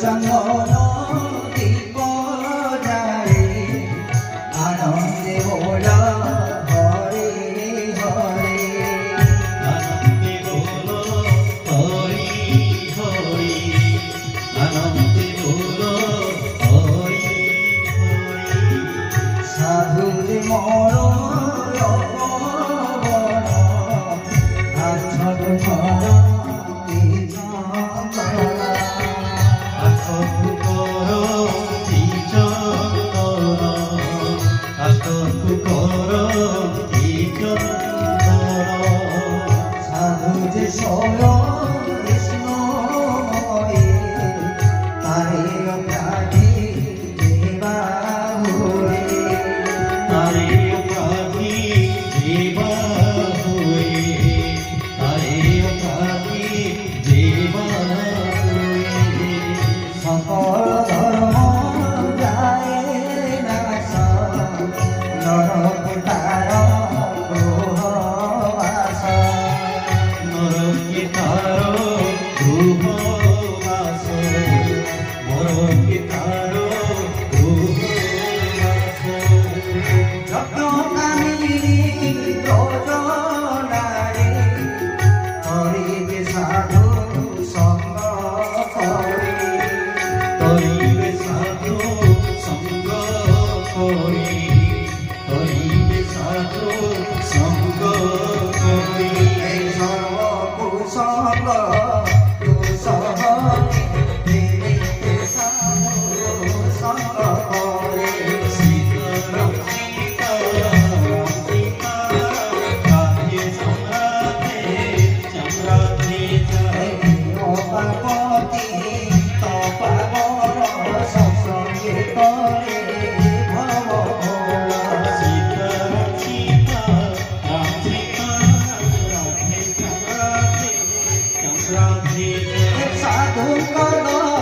চন্দন দীপ জালে আনন্দে বল হরে হরে আনন্দে বল হরি হরি আনন্দে বল হরি হরি সাধুর মরণ আচ্ছদ ধর সাধু যে সয় কৃষ্ণময়ে তারে অপরাধী দেবা হয়ে তারে অপরাধী দেবা হয়ে তারে অপরাধী দেবা হয়ে সকল ধর্ম যায় নাশ নরকটার গ্রহবাস নরকে তার গৃহবাস নরকে তার গৃহবাস যত কামিনী প্রজনারে হরিবে সাধু সঙ্গ করে তরিবে সাধু সঙ্গ করি তরিবে সাধু সঙ্গ করি এই সর্বকুসঙ্গ কুসহ দেবে সাধু সঙ্গ করে সীতারাম সীতারাম সীতারাম কাজে সম্রাটে সম্রাটে জয় পার্বতী তপাবর সৎসঙ্গে করে ভব ভোলা সীতারাম সীতারাম সীতারাম রাধে সম্রাটে সম্রাটে জয় সাধু কর